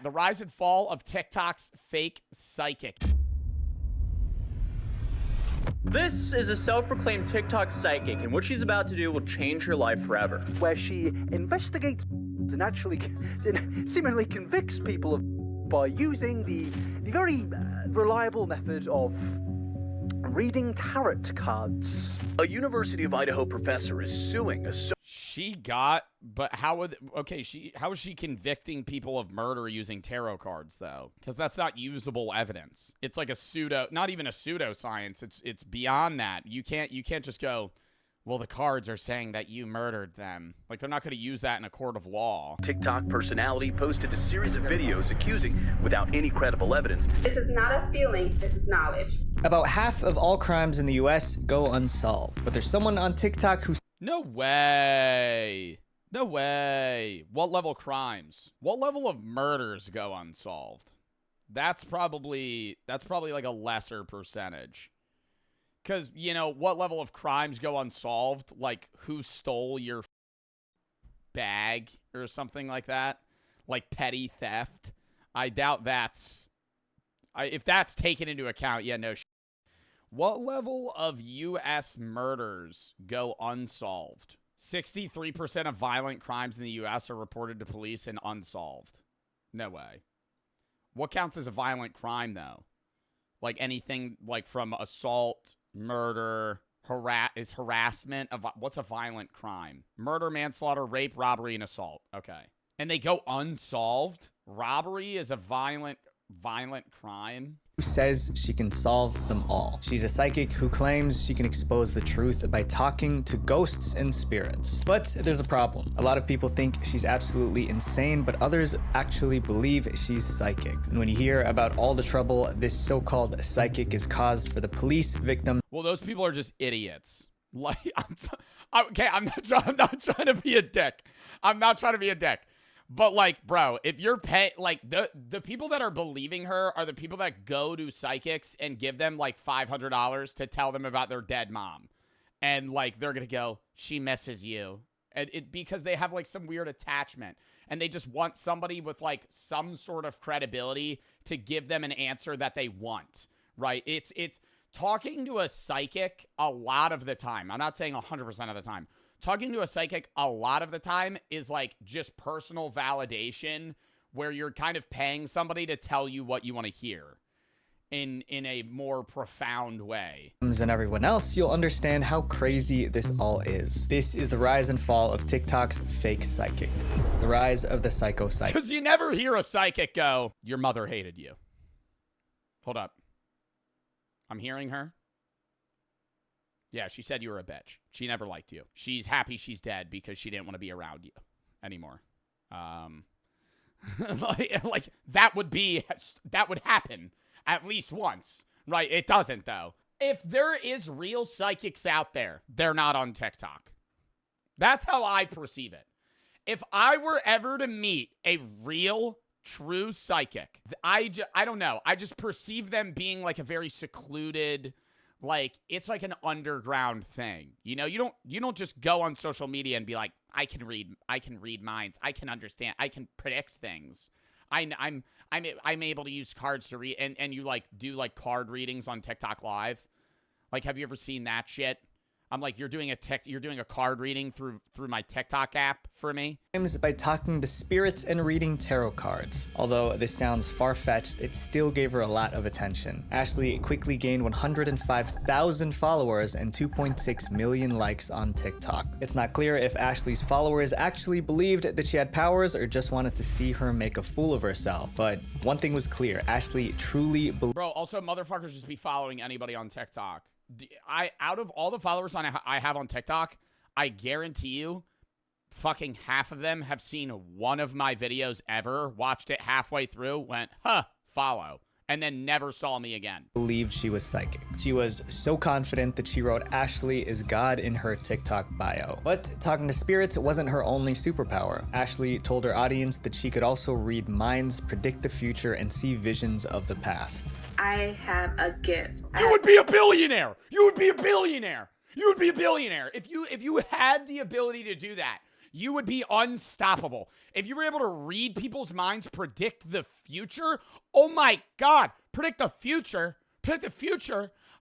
The rise and fall of TikTok's fake psychic. This is a self-proclaimed TikTok psychic, and what she's about to do will change her life forever. Where she investigates and actually seemingly convicts people of by using the very reliable method of reading tarot cards. A University of Idaho professor is suing a But how is she convicting people of murder using tarot cards though? Because that's not usable evidence. It's like not even a pseudoscience. It's beyond that. You can't just go, well, the cards are saying that you murdered them. Like, they're not going to use that in a court of law. TikTok personality posted a series of videos accusing, without any credible evidence, this is not a feeling, this is knowledge. About half of all crimes in the US go unsolved, but there's someone on TikTok who... No way. No way. What level crimes? What level of murders go unsolved? That's probably like a lesser percentage. Because, you know, what level of crimes go unsolved? Like, who stole your bag or something like that? Like petty theft? I doubt that's... if that's taken into account, yeah, no shit. What level of U.S. murders go unsolved? 63% of violent crimes in the U.S. are reported to police and unsolved. No way. What counts as a violent crime, though? Like anything like from assault, murder, harassment. What's a violent crime? Murder, manslaughter, rape, robbery, and assault. Okay. And they go unsolved? Robbery is a violent crime? who says she can solve them all. She's a psychic who claims she can expose the truth by talking to ghosts and spirits. But there's a problem. A lot of people think she's absolutely insane, but others actually believe she's psychic. And when you hear about all the trouble this so-called psychic has caused for the police, victims... Well, those people are just idiots. Like, I'm not trying to be a dick. I'm not trying to be a dick. But, like, bro, if you're paying, like, the people that are believing her are the people that go to psychics and give them, like, $500 to tell them about their dead mom. And, like, they're going to go, she misses you. And because they have, like, some weird attachment. And they just want somebody with, like, some sort of credibility to give them an answer that they want, right? It's talking to a psychic a lot of the time. I'm not saying 100% of the time. Talking to a psychic a lot of the time is like just personal validation where you're kind of paying somebody to tell you what you want to hear in a more profound way. And everyone else, you'll understand how crazy this all is. This is the rise and fall of TikTok's fake psychic. The rise of the psycho psychic. Because you never hear a psychic go, your mother hated you. Hold up. I'm hearing her. Yeah, she said you were a bitch. She never liked you. She's happy she's dead because she didn't want to be around you anymore. like that would happen at least once, right? It doesn't, though. If there is real psychics out there, they're not on TikTok. That's how I perceive it. If I were ever to meet a real, true psychic, I don't know. I just perceive them being like a very secluded... Like, it's like an underground thing. You know, you don't just go on social media and be like, I can read minds. I can understand. I can predict things. I'm able to use cards to read and you like do like card readings on TikTok Live. Like, have you ever seen that shit? I'm like, you're doing a card reading through my TikTok app for me? By talking to spirits and reading tarot cards. Although this sounds far-fetched, it still gave her a lot of attention. Ashley quickly gained 105,000 followers and 2.6 million likes on TikTok. It's not clear if Ashley's followers actually believed that she had powers or just wanted to see her make a fool of herself. But one thing was clear, Ashley truly believed. Bro, also motherfuckers just be following anybody on TikTok. Out of all the followers I have on TikTok, I guarantee you fucking half of them have seen one of my videos ever, watched it halfway through, went, huh, follow, and then never saw me again. Believed she was psychic. She was so confident that she wrote Ashley is God in her TikTok bio. But talking to spirits wasn't her only superpower. Ashley told her audience that she could also read minds, predict the future, and see visions of the past. I have a gift. You would be a billionaire. You would be a billionaire. You would be a billionaire. If you had the ability to do that, You would be unstoppable. If you were able to read people's minds, predict the future, oh my God, predict the future.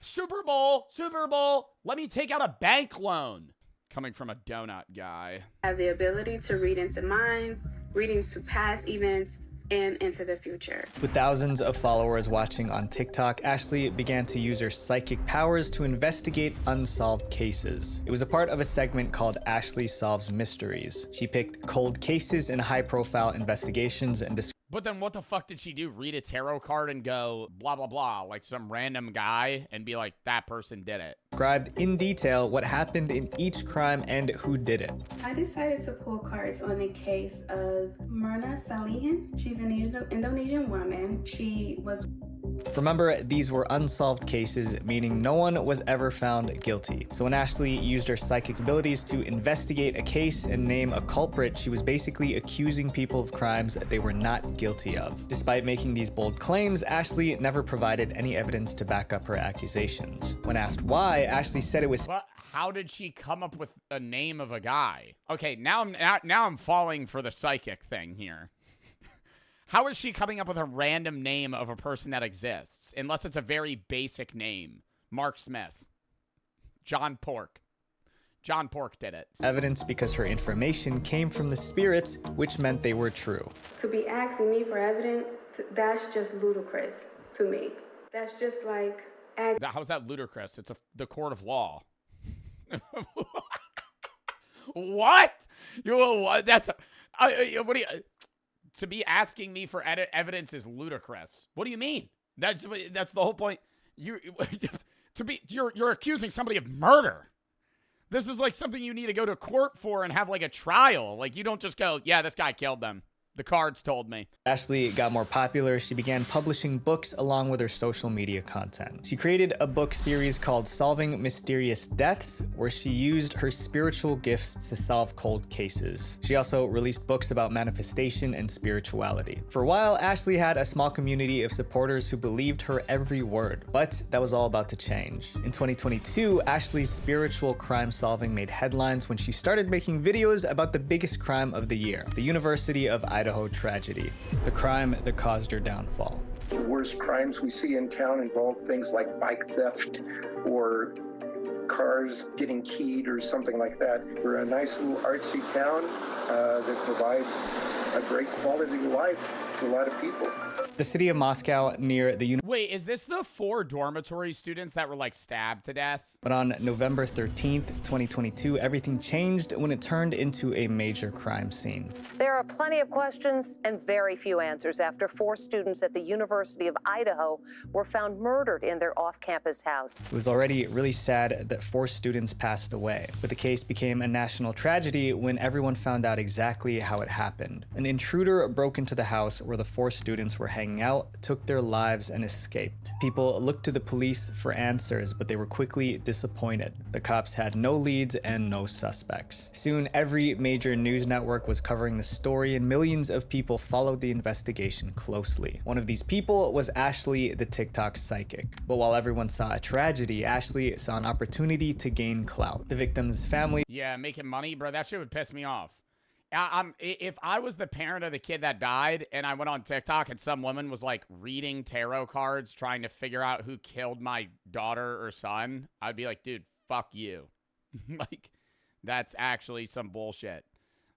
Super Bowl, let me take out a bank loan. Coming from a donut guy. Have the ability to read into minds, read into past events, and into the future. With thousands of followers watching on TikTok, Ashley began to use her psychic powers to investigate unsolved cases. It was a part of a segment called Ashley Solves Mysteries. She picked cold cases and high-profile investigations and But then what the fuck did she do? Read a tarot card and go blah, blah, blah, like some random guy and be like, that person did it. described in detail what happened in each crime and who did it. I decided to pull cards on the case of Myrna Salihin. She's an Indonesian woman. She was... Remember, these were unsolved cases, meaning no one was ever found guilty. So when Ashley used her psychic abilities to investigate a case and name a culprit, she was basically accusing people of crimes they were not guilty of. Despite making these bold claims, Ashley never provided any evidence to back up her accusations. When asked why, Ashley said it was... Well, how did she come up with a name of a guy? Okay, now I'm falling for the psychic thing here. How is she coming up with a random name of a person that exists? Unless it's a very basic name. Mark Smith. John Pork. John Pork did it. Evidence because her information came from the spirits, which meant they were true. To be asking me for evidence, that's just ludicrous to me. That's just like... How's that ludicrous? It's the court of law. What? That's... what do you... To be asking me for evidence is ludicrous. What do you mean? That's the whole point. You're accusing somebody of murder. This is like something you need to go to court for and have like a trial. Like you don't just go, yeah, this guy killed them. The cards told me. Ashley got more popular. She began publishing books along with her social media content. She created a book series called Solving Mysterious Deaths, where she used her spiritual gifts to solve cold cases. She also released books about manifestation and spirituality. For a while, Ashley had a small community of supporters who believed her every word, but that was all about to change. In 2022, Ashley's spiritual crime solving made headlines when she started making videos about the biggest crime of the year, the University of Idaho tragedy, the crime that caused her downfall. The worst crimes we see in town involve things like bike theft or cars getting keyed or something like that. We're a nice little artsy town that provides a great quality of life to a lot of people. The city of Moscow near the Wait, is this the 4 dormitory students that were like stabbed to death? But on November 13th, 2022, everything changed when it turned into a major crime scene. There are plenty of questions and very few answers after 4 students at the University of Idaho were found murdered in their off-campus house. It was already really sad that 4 students passed away, but the case became a national tragedy when everyone found out exactly how it happened. An intruder broke into the house where the 4 students were hanging out, took their lives, and escaped. People looked to the police for answers, but they were quickly disappointed. The cops had no leads and no suspects. Soon, every major news network was covering the story, and millions of people followed the investigation closely. One of these people was Ashley, the TikTok psychic. But while everyone saw a tragedy, Ashley saw an opportunity to gain clout. The victim's family... Yeah, making money, bro, that shit would piss me off. If I was the parent of the kid that died and I went on TikTok and some woman was like reading tarot cards trying to figure out who killed my daughter or son, I'd be like, dude, fuck you. Like, that's actually some bullshit.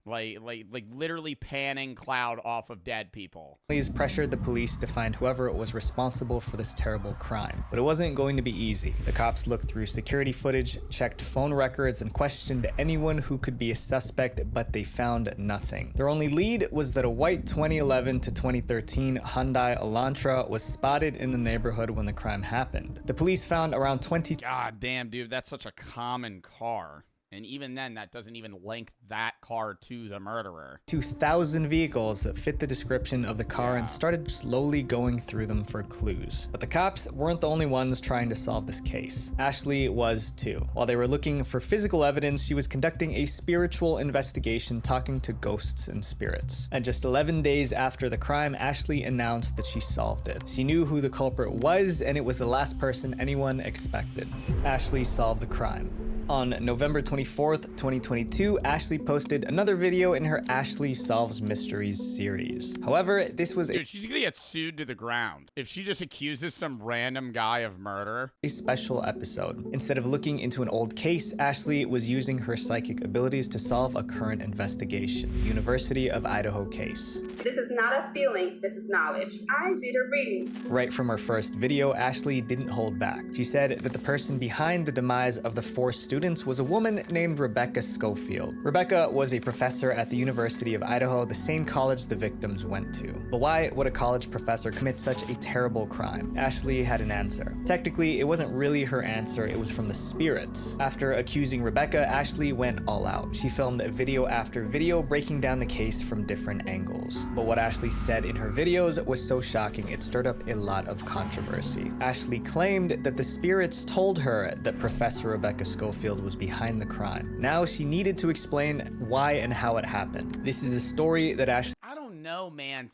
Like literally panning cloud off of dead people. Please pressured the police to find whoever was responsible for this terrible crime. But it wasn't going to be easy. The cops looked through security footage, checked phone records, and questioned anyone who could be a suspect, but they found nothing. Their only lead was that a white 2011 to 2013 Hyundai Elantra was spotted in the neighborhood when the crime happened. The police found around 20... God damn, dude, that's such a common car. And even then, that doesn't even link that car to the murderer. 2,000 vehicles that fit the description of the car and started slowly going through them for clues. But the cops weren't the only ones trying to solve this case. Ashley was too. While they were looking for physical evidence, she was conducting a spiritual investigation, talking to ghosts and spirits. And just 11 days after the crime, Ashley announced that she solved it. She knew who the culprit was, and it was the last person anyone expected. Ashley solved the crime. On November 24th, 2022, Ashley posted another video in her Ashley Solves Mysteries series. However, this was Dude, she's gonna get sued to the ground if she just accuses some random guy of murder. a special episode. Instead of looking into an old case, Ashley was using her psychic abilities to solve a current investigation. University of Idaho case. This is not a feeling, this is knowledge. I did a reading. Right from her first video, Ashley didn't hold back. She said that the person behind the demise of the 4 students was a woman named Rebecca Schofield. Rebecca was a professor at the University of Idaho, the same college the victims went to. But why would a college professor commit such a terrible crime? Ashley had an answer. Technically, it wasn't really her answer, it was from the spirits. After accusing Rebecca, Ashley went all out. She filmed video after video breaking down the case from different angles. But what Ashley said in her videos was so shocking, it stirred up a lot of controversy. Ashley claimed that the spirits told her that Professor Rebecca Schofield was behind the crime. Now she needed to explain why and how it happened. This is a story that Ashley... I don't know, man.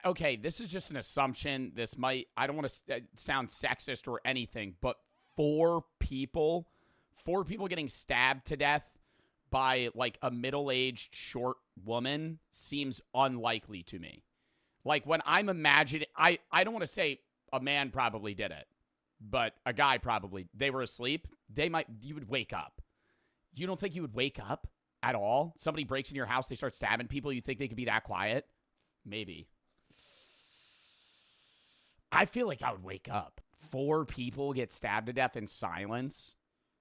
Okay, this is just an assumption. I don't want to sound sexist or anything, but 4 people getting stabbed to death by like a middle-aged short woman seems unlikely to me. Like when I'm imagining, I don't want to say a man probably did it, but a guy probably, they were asleep. You would wake up. You don't think you would wake up at all? Somebody breaks in your house, they start stabbing people, you think they could be that quiet? Maybe. I feel like I would wake up. 4 people get stabbed to death in silence.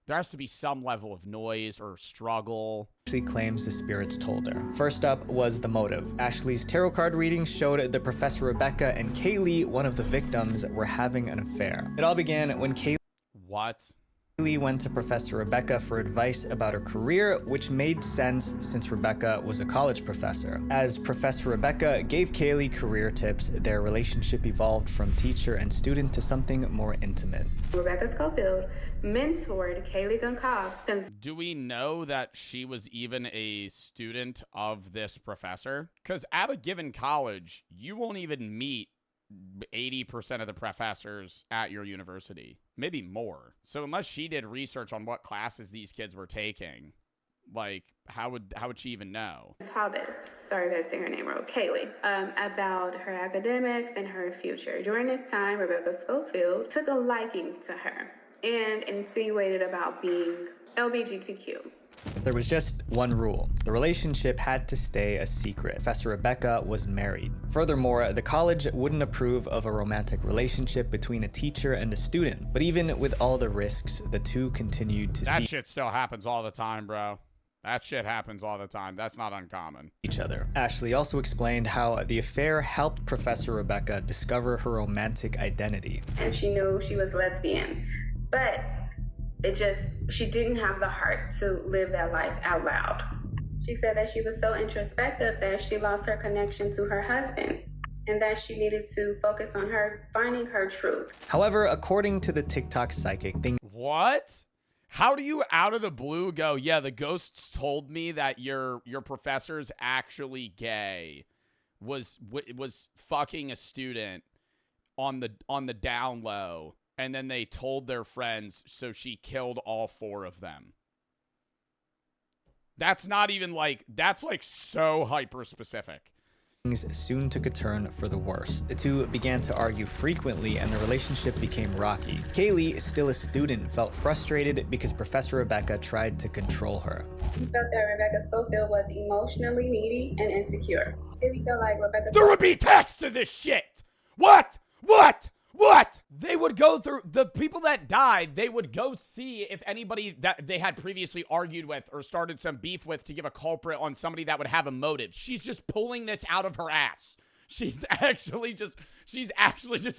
There has to be some level of noise or struggle. Ashley claims the spirits told her. First up was the motive. Ashley's tarot card reading showed that Professor Rebecca and Kaylee, one of the victims, were having an affair. It all began when Kaylee went to Professor Rebecca for advice about her career, which made sense since Rebecca was a college professor. As Professor Rebecca gave Kaylee career tips, their relationship evolved from teacher and student to something more intimate. Rebecca Schofield mentored Kaylee Goncalves. Do we know that she was even a student of this professor? Because at a given college, you won't even meet 80% of the professors at your university, maybe more. So unless she did research on what classes these kids were taking, like how would she even know? Sorry if I say her name wrong, Kaylee, about her academics and her future. During this time, Rebecca Schofield took a liking to her and insinuated about being LGBTQ. There was just one rule. The relationship had to stay a secret. Professor Rebecca was married. Furthermore, the college wouldn't approve of a romantic relationship between a teacher and a student. But even with all the risks, the two continued to see... That shit still happens all the time, bro. That shit happens all the time. That's not uncommon. ...each other. Ashley also explained how the affair helped Professor Rebecca discover her romantic identity. And she knew she was lesbian, but she didn't have the heart to live that life out loud. She said that she was so introspective that she lost her connection to her husband and that she needed to focus on her finding her truth. However, according to the TikTok psychic, What? How do you out of the blue go, yeah, the ghosts told me that your professor's actually gay, was fucking a student on the down low, and then they told their friends, so she killed all 4 of them? That's not even like, that's like so hyper specific. Things soon took a turn for the worse. The two began to argue frequently and the relationship became rocky. Kaylee, still a student, felt frustrated because Professor Rebecca tried to control her. She felt that Rebecca Schofield was emotionally needy and insecure. Kaylee felt like Rebecca... There would be text to this shit! What? What? They would go through, the people that died, they would go see if anybody that they had previously argued with or started some beef with to give a culprit on somebody that would have a motive. She's just pulling this out of her ass. She's actually just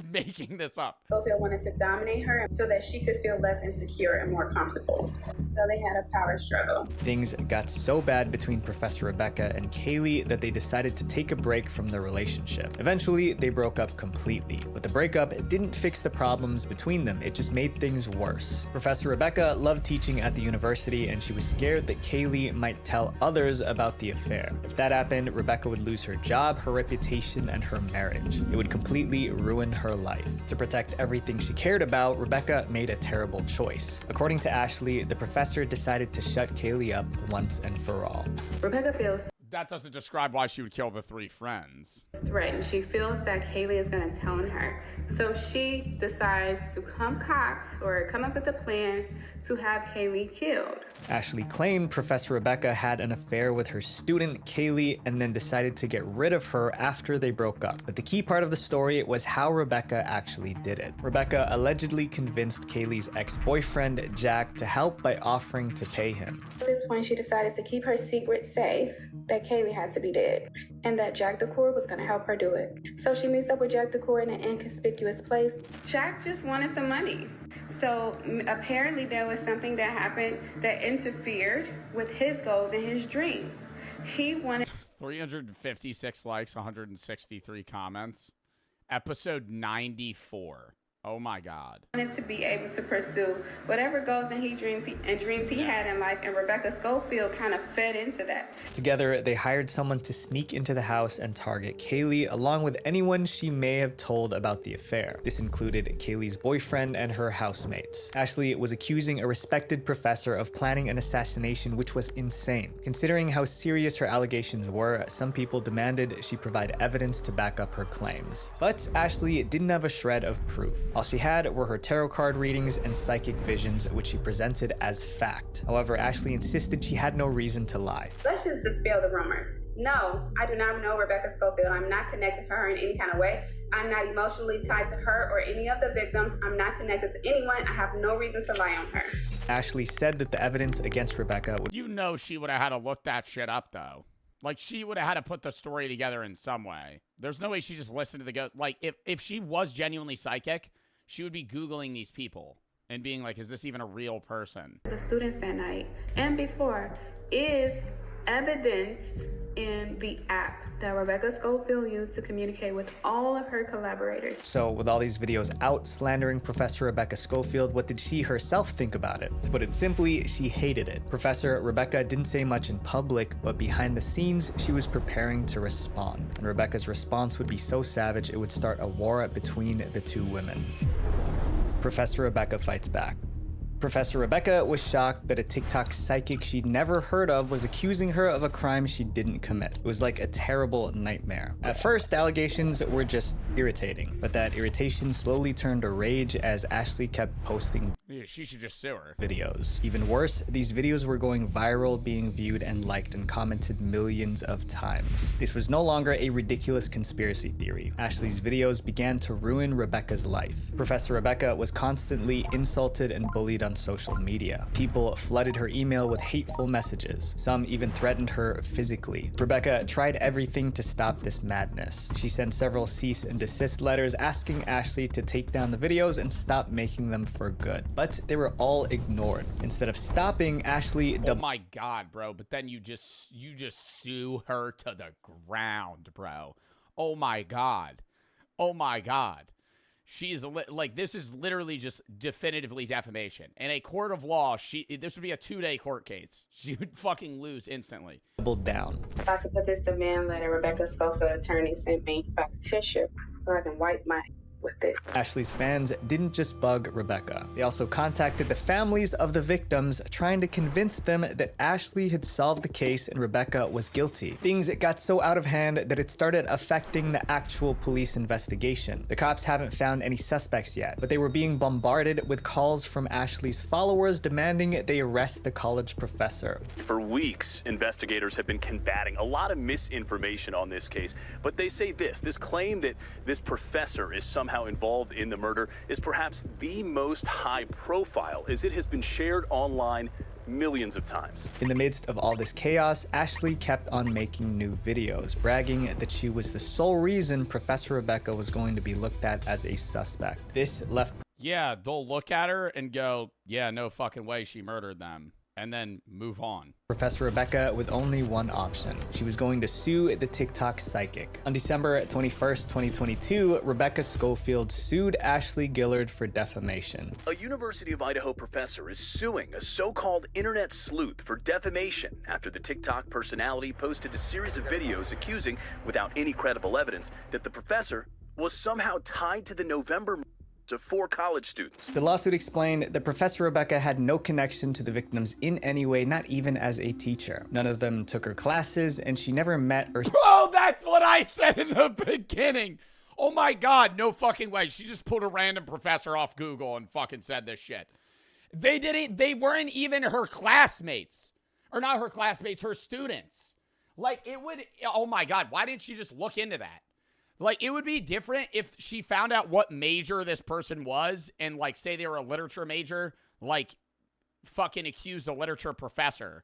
making this up. Schofield wanted to dominate her so that she could feel less insecure and more comfortable. So they had a power struggle. Things got so bad between Professor Rebecca and Kaylee that they decided to take a break from their relationship. Eventually, they broke up completely, but the breakup didn't fix the problems between them, it just made things worse. Professor Rebecca loved teaching at the university and she was scared that Kaylee might tell others about the affair. If that happened, Rebecca would lose her job, her reputation, reputation and her marriage. It would completely ruin her life. To protect everything she cared about, Rebecca made a terrible choice. According to Ashley, the professor decided to shut Kaylee up once and for all. Rebecca feels That doesn't describe why she would kill the 3 friends. threatened. She feels that Kaylee is going to tell on her. So she decides to concoct or come up with a plan to have Kaylee killed. Ashley claimed Professor Rebecca had an affair with her student Kaylee and then decided to get rid of her after they broke up. But the key part of the story was how Rebecca actually did it. Rebecca allegedly convinced Kaylee's ex-boyfriend Jack to help by offering to pay him. At this point, she decided to keep her secret safe, that Kaylee had to be dead, and that Jack DeCour was going to help her do it. So she meets up with Jack DeCour in an inconspicuous place. Jack just wanted the money. So apparently there was something that happened that interfered with his goals and his dreams. He wanted 356 likes, 163 comments. Episode 94. Oh my God. to be able to pursue whatever goals and dreams he had in life, and Rebecca Schofield kind of fed into that. Together, they hired someone to sneak into the house and target Kaylee, along with anyone she may have told about the affair. This included Kaylee's boyfriend and her housemates. Ashley was accusing a respected professor of planning an assassination, which was insane. Considering how serious her allegations were, some people demanded she provide evidence to back up her claims. But Ashley didn't have a shred of proof. All she had were her tarot card readings and psychic visions, which she presented as fact. However, Ashley insisted she had no reason to lie. Let's just dispel the rumors. No, I do not know Rebecca Schofield. I'm not connected to her in any kind of way. I'm not emotionally tied to her or any of the victims. I'm not connected to anyone. I have no reason to lie on her. Ashley said that the evidence against Rebecca would... You know she would have had to look that shit up, though. Like, she would have had to put the story together in some way. There's no way she just listened to the ghost. Like, if she was genuinely psychic, she would be Googling these people and being like, is this even a real person? The students that night and before is evidenced in the app that Rebecca Schofield used to communicate with all of her collaborators. So with all these videos out slandering Professor Rebecca Schofield, what did she herself think about it? To put it simply, she hated it. Professor Rebecca didn't say much in public, but behind the scenes, she was preparing to respond. And Rebecca's response would be so savage, it would start a war between the two women. Professor Rebecca fights back. Professor Rebecca was shocked that a TikTok psychic she'd never heard of was accusing her of a crime she didn't commit. It was like a terrible nightmare. At first, the allegations were just irritating, but that irritation slowly turned to rage as Ashley kept posting She should just sue her. videos. Even worse, these videos were going viral, being viewed and liked and commented millions of times. This was no longer a ridiculous conspiracy theory. Ashley's videos began to ruin Rebecca's life. Professor Rebecca was constantly insulted and bullied on social media. People flooded her email with hateful messages. Some even threatened her physically. Rebecca tried everything to stop this madness. She sent several cease and desist letters asking Ashley to take down the videos and stop making them for good. But they were all ignored. Instead of stopping, Ashley Oh my God, bro. But then you just sue her to the ground, bro. Oh my God. Oh my God. She's like, this is literally just definitively defamation. In a court of law, this would be a 2-day court case. She would fucking lose instantly. doubled down. About to put this demand letter Rebecca Schofield attorney sent me by tissue so I can wipe my with it. Ashley's fans didn't just bug Rebecca. They also contacted the families of the victims, trying to convince them that Ashley had solved the case and Rebecca was guilty. Things got so out of hand that it started affecting the actual police investigation. The cops haven't found any suspects yet, but they were being bombarded with calls from Ashley's followers demanding they arrest the college professor. For weeks, investigators have been combating a lot of misinformation on this case, but they say this claim that this professor is somehow involved in the murder is perhaps the most high profile, as it has been shared online millions of times. In the midst of all this chaos, Ashley kept on making new videos, bragging that she was the sole reason Professor Rebecca was going to be looked at as a suspect. This left... Yeah, they'll look at her and go, yeah, no fucking way she murdered them. and then move on. Professor Rebecca with only one option. She was going to sue the TikTok psychic. On December 21st, 2022, Rebecca Schofield sued Ashley Gillard for defamation. A University of Idaho professor is suing a so-called internet sleuth for defamation after the TikTok personality posted a series of videos accusing, without any credible evidence, that the professor was somehow tied to the November of 4 college students. The lawsuit explained that Professor Rebecca had no connection to the victims in any way, not even as a teacher. None of them took her classes, and she never met or— Bro, that's what I said in the beginning. Oh my God, no fucking way. She just pulled a random professor off Google and fucking said this shit. They weren't even her classmates. Or not her classmates, her students. Like, it would— oh my God, why didn't she just look into that? Like, it would be different if she found out what major this person was and, like, say they were a literature major, like, fucking accused a literature professor.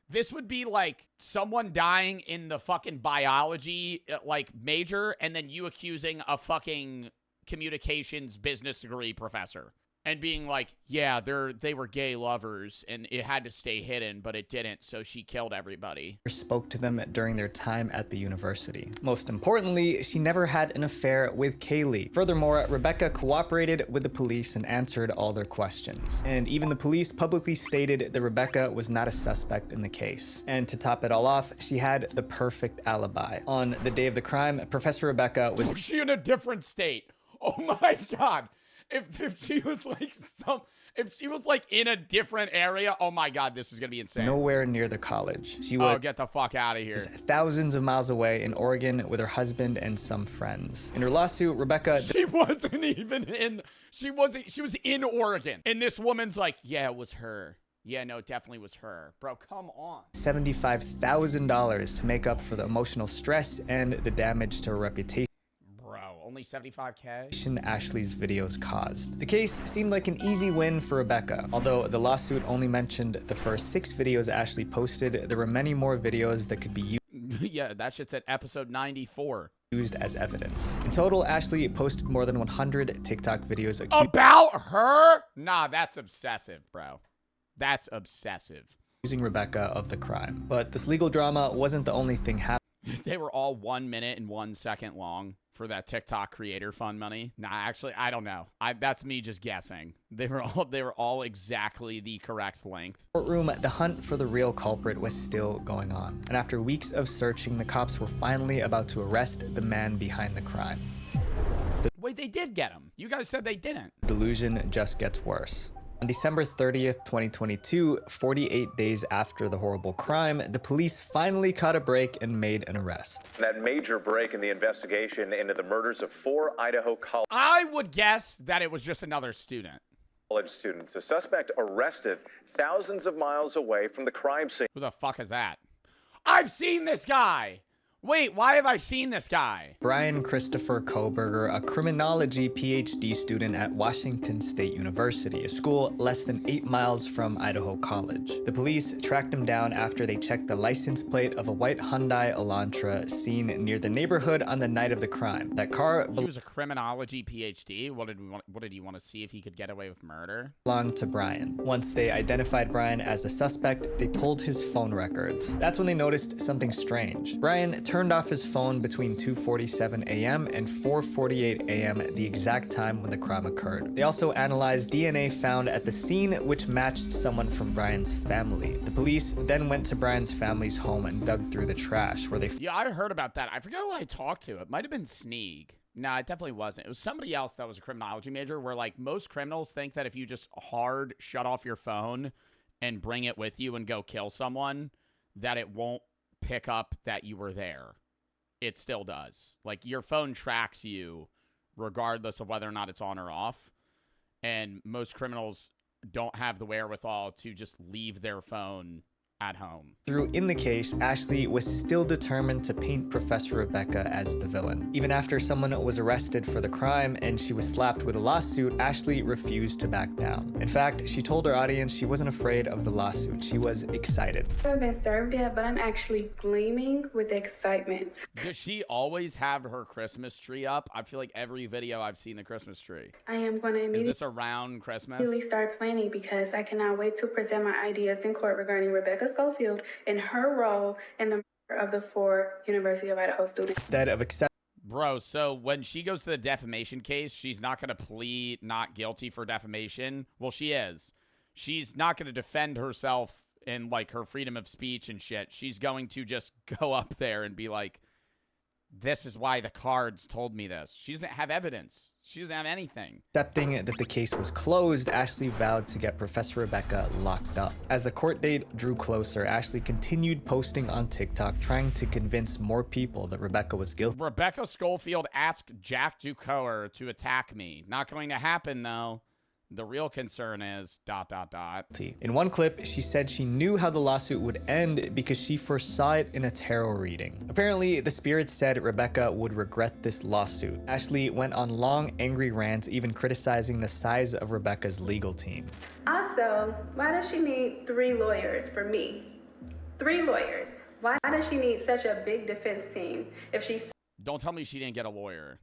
This would be like someone dying in the fucking biology, like, major, and then you accusing a fucking communications business degree professor. And being like, yeah, they were gay lovers, and it had to stay hidden, but it didn't, so she killed everybody. Spoke to them during their time at the university. Most importantly, she never had an affair with Kaylee. Furthermore, Rebecca cooperated with the police and answered all their questions. And even the police publicly stated that Rebecca was not a suspect in the case. And to top it all off, she had the perfect alibi. On the day of the crime, Professor Rebecca was— Was she in a different state? Oh my God. If she was like if she was like in a different area, oh my God, this is gonna be insane. nowhere near the college. She was— oh, get the fuck out of here. thousands of miles away in Oregon with her husband and some friends. In her lawsuit, Rebecca— she wasn't even in— she was in Oregon. And this woman's like, yeah, it was her. Yeah, no, it definitely was her. Bro, come on. $75,000 to make up for the emotional stress and the damage to her reputation Only $75K? Ashley's videos caused. The case seemed like an easy win for Rebecca. Although the lawsuit only mentioned the first 6 videos Ashley posted, there were many more videos that could be used. Yeah, that shit's at episode 94. Used as evidence. In total, Ashley posted more than 100 TikTok videos about her? Nah, that's obsessive, bro. That's obsessive. Accusing Rebecca of the crime. But this legal drama wasn't the only thing happening. They were all 1 minute and 1 second long for that TikTok creator fund money. Nah, actually, I don't know. That's me just guessing. They were all exactly the correct length. Courtroom, the hunt for the real culprit was still going on. And after weeks of searching, the cops were finally about to arrest the man behind the crime. Wait, they did get him. You guys said they didn't. Delusion just gets worse. On December 30th, 2022, 48 days after the horrible crime, the police finally caught a break and made an arrest. That major break in the investigation into the murders of 4 Idaho college— I would guess that it was just another student. College students. A suspect arrested thousands of miles away from the crime scene. Who the fuck is that? I've seen this guy! Wait, why have I seen this guy? Brian Christopher Koberger, a criminology PhD student at Washington State University, a school less than 8 miles from Idaho College. The police tracked him down after they checked the license plate of a white Hyundai Elantra seen near the neighborhood on the night of the crime. That car— he was a criminology PhD? What did he want to see if he could get away with murder? Belonged to Brian. Once they identified Brian as a suspect, they pulled his phone records. That's when they noticed something strange. Brian turned off his phone between 2:47 a.m. and 4:48 a.m., the exact time when the crime occurred. They also analyzed DNA found at the scene, which matched someone from Brian's family. The police then went to Brian's family's home and dug through the trash, where they— yeah, I heard about that. I forget who I talked to. It might have been Sneeg. No, it definitely wasn't. It was somebody else that was a criminology major, where, like, most criminals think that if you just hard shut off your phone and bring it with you and go kill someone, that it won't pick up that you were there. It still does. Like, your phone tracks you regardless of whether or not it's on or off. And most criminals don't have the wherewithal to just leave their phone at home. In the case, Ashley was still determined to paint Professor Rebecca as the villain. Even after someone was arrested for the crime and she was slapped with a lawsuit, Ashley refused to back down. In fact, she told her audience she wasn't afraid of the lawsuit. She was excited. I haven't been served yet, but I'm actually gleaming with excitement. Does she always have her Christmas tree up? I feel like every video I've seen the Christmas tree. I am going to Is this around Christmas? immediately start planning because I cannot wait to present my ideas in court regarding Rebecca Schofield and her role in the murder of the 4 University of Idaho students. Instead of accepting Bro, so when she goes to the defamation case, she's not going to plead not guilty for defamation. Well, she is. She's not going to defend herself in, like, her freedom of speech and shit. She's going to just go up there and be like, this is why the cards told me this. She doesn't have evidence. She doesn't have anything. Accepting that the case was closed, Ashley vowed to get Professor Rebecca locked up. As the court date drew closer, Ashley continued posting on TikTok, trying to convince more people that Rebecca was guilty. Rebecca Schofield asked Jack Ducour to attack me. Not going to happen, though. The real concern is ... In one clip, she said she knew how the lawsuit would end because she foresaw it in a tarot reading. Apparently, the spirits said Rebecca would regret this lawsuit. Ashley went on long, angry rants, even criticizing the size of Rebecca's legal team. Also, why does she need 3 lawyers for me? 3 lawyers. Why does she need such a big defense team if she's... Don't tell me she didn't get a lawyer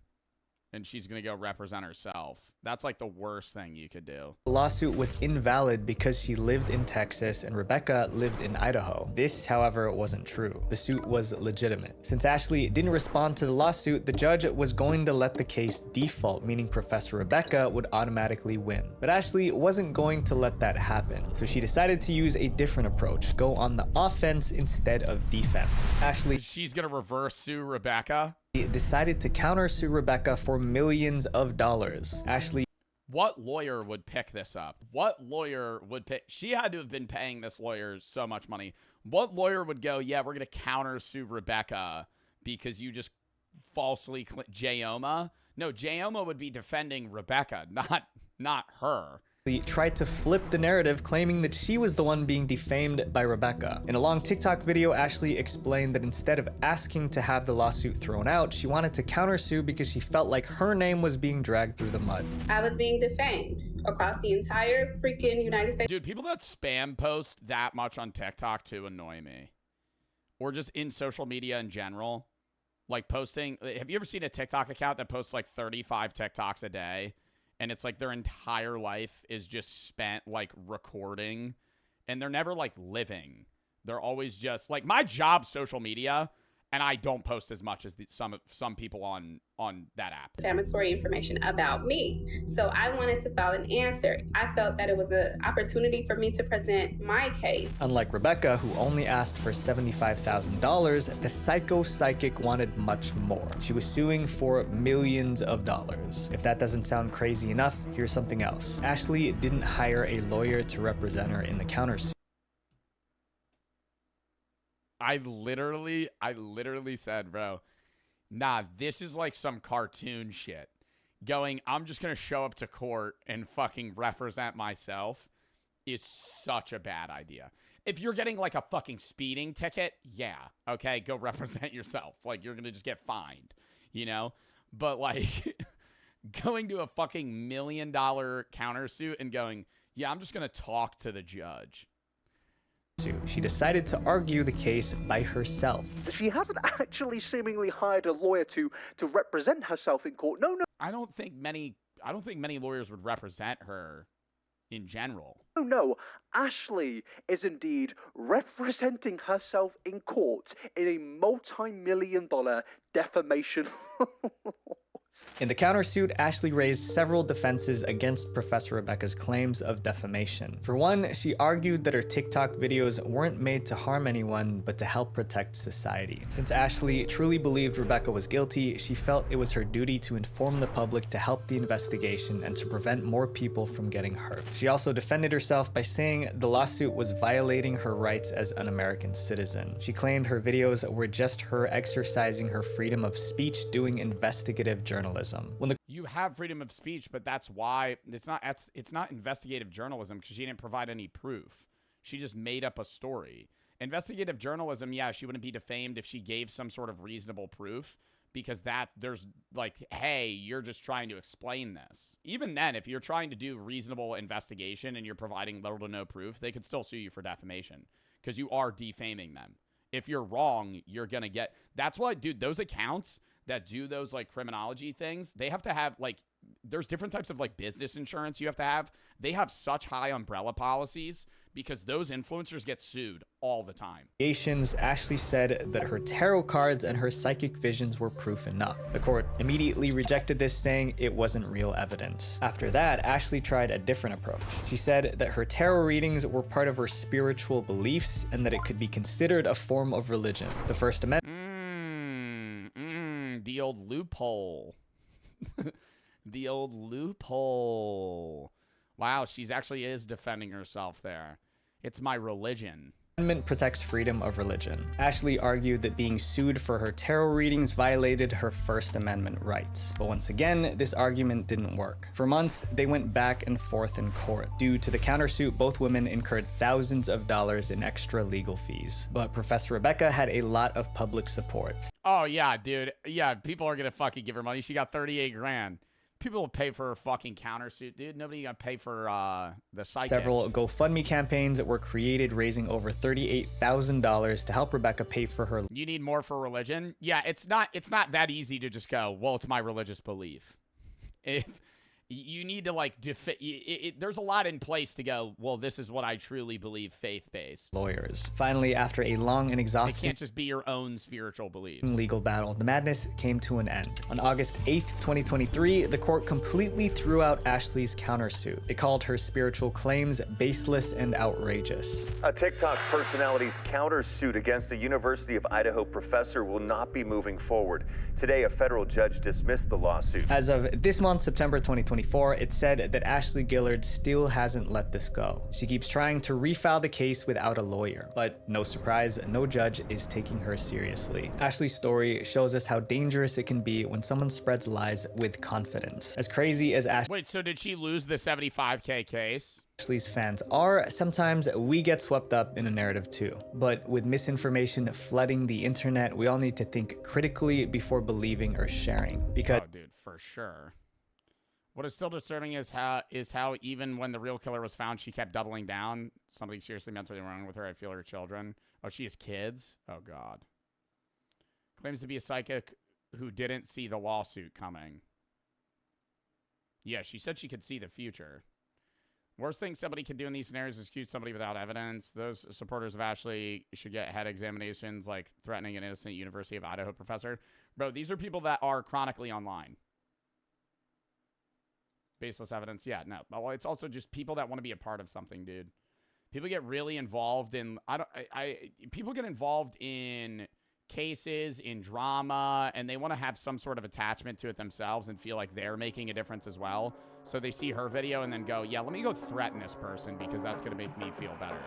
and she's going to go represent herself. That's like the worst thing you could do. The lawsuit was invalid because she lived in Texas and Rebecca lived in Idaho. This, however, wasn't true. The suit was legitimate. Since Ashley didn't respond to the lawsuit, the judge was going to let the case default, meaning Professor Rebecca would automatically win. But Ashley wasn't going to let that happen, so she decided to use a different approach, go on the offense instead of defense. She's going to reverse sue Rebecca? Decided to countersue Rebecca for millions of dollars. Ashley, what lawyer would pick this up? What lawyer would pick? She had to have been paying this lawyer so much money. What lawyer would go, yeah, we're going to countersue Rebecca because you just falsely Jayoma? No, Jayoma would be defending Rebecca, not her. Tried to flip the narrative, claiming that she was the one being defamed by Rebecca. In a long TikTok video, Ashley explained that instead of asking to have the lawsuit thrown out, she wanted to countersue because she felt like her name was being dragged through the mud. I was being defamed across the entire freaking United States. Dude, people that spam post that much on TikTok too annoy me. Or just in social media in general. Like posting, have you ever seen a TikTok account that posts like 35 TikToks a day? And it's like their entire life is just spent like recording and they're never like living. They're always just like, my job's social media and I don't post as much as some people on that app. Defamatory information about me. So I wanted to file an answer. I felt that it was an opportunity for me to present my case. Unlike Rebecca, who only asked for $75,000, the psychic wanted much more. She was suing for millions of dollars. If that doesn't sound crazy enough, here's something else. Ashley didn't hire a lawyer to represent her in the countersuit. I literally said, bro, nah, this is like some cartoon shit. Going, I'm just going to show up to court and fucking represent myself is such a bad idea. If you're getting like a fucking speeding ticket, yeah, okay, go represent yourself. Like, you're going to just get fined, you know? But like, going to a fucking $1 million countersuit and going, yeah, I'm just going to talk to the judge. She decided to argue the case by herself. She hasn't actually seemingly hired a lawyer to represent herself in court. No. I don't think many lawyers would represent her in general. No. Ashley is indeed representing herself in court in a multi-million-dollar defamation. In the countersuit, Ashley raised several defenses against Professor Rebecca's claims of defamation. For one, she argued that her TikTok videos weren't made to harm anyone, but to help protect society. Since Ashley truly believed Rebecca was guilty, she felt it was her duty to inform the public to help the investigation and to prevent more people from getting hurt. She also defended herself by saying the lawsuit was violating her rights as an American citizen. She claimed her videos were just her exercising her freedom of speech doing investigative journalism. You have freedom of speech, but that's why it's not investigative journalism because she didn't provide any proof. She just made up a story. Investigative journalism, yeah, she wouldn't be defamed if she gave some sort of reasonable proof, because there's like, hey, you're just trying to explain this. Even then, if you're trying to do reasonable investigation and you're providing little to no proof, they could still sue you for defamation because you are defaming them. If you're wrong, you're going to get... That's why, dude, those accounts that do those, like, criminology things, they have to have, like... There's different types of, like, business insurance you have to have. They have such high umbrella policies because those influencers get sued all the time. Ashley said that her tarot cards and her psychic visions were proof enough. The court immediately rejected this, saying it wasn't real evidence. After that, Ashley tried a different approach. She said that her tarot readings were part of her spiritual beliefs and that it could be considered a form of religion. The First Amendment... The old loophole. The old loophole. Wow, she's actually is defending herself there. It's my religion. Amendment protects freedom of religion. Ashley argued that being sued for her tarot readings violated her First Amendment rights. But once again, this argument didn't work. For months, they went back and forth in court. Due to the countersuit, both women incurred thousands of dollars in extra legal fees. But Professor Rebecca had a lot of public support. Oh, yeah, dude. Yeah, people are gonna fucking give her money. She got 38 grand. People will pay for her fucking countersuit, dude. Nobody gonna pay for the psychics. Several GoFundMe campaigns were created, raising over $38,000 to help Rebecca pay for her. You need more for religion? Yeah, it's not that easy to just go, well, it's my religious belief. If you need to, like, there's a lot in place to go, well, this is what I truly believe, faith-based. Lawyers. Finally, after a long and exhausting... It can't just be your own spiritual beliefs. ...legal battle, the madness came to an end. On August 8th, 2023, the court completely threw out Ashley's countersuit. It called her spiritual claims baseless and outrageous. A TikTok personality's countersuit against a University of Idaho professor will not be moving forward. Today, a federal judge dismissed the lawsuit. As of this month, September 2024, it said that Ashley Gillard still hasn't let this go. She keeps trying to refile the case without a lawyer, but no surprise, no judge is taking her seriously. Ashley's story shows us how dangerous it can be when someone spreads lies with confidence. As crazy as Wait, so did she lose the $75K case? Ashley's fans are, sometimes we get swept up in a narrative too. But with misinformation flooding the internet, we all need to think critically before believing or sharing. Because oh, dude, for sure. What is still disturbing is how even when the real killer was found, she kept doubling down. Something seriously mentally wrong with her. I feel her children. Oh, she has kids? Oh, God. Claims to be a psychic who didn't see the lawsuit coming. Yeah, she said she could see the future. Worst thing somebody can do in these scenarios is accuse somebody without evidence. Those supporters of Ashley should get head examinations, like threatening an innocent University of Idaho professor. Bro, these are people that are chronically online. Baseless evidence. Yeah, no. Well, it's also just people that want to be a part of something, dude. People get really involved in... people get involved in cases, in drama, and they want to have some sort of attachment to it themselves and feel like they're making a difference as well. So they see her video and then go, yeah, let me go threaten this person because that's going to make me feel better.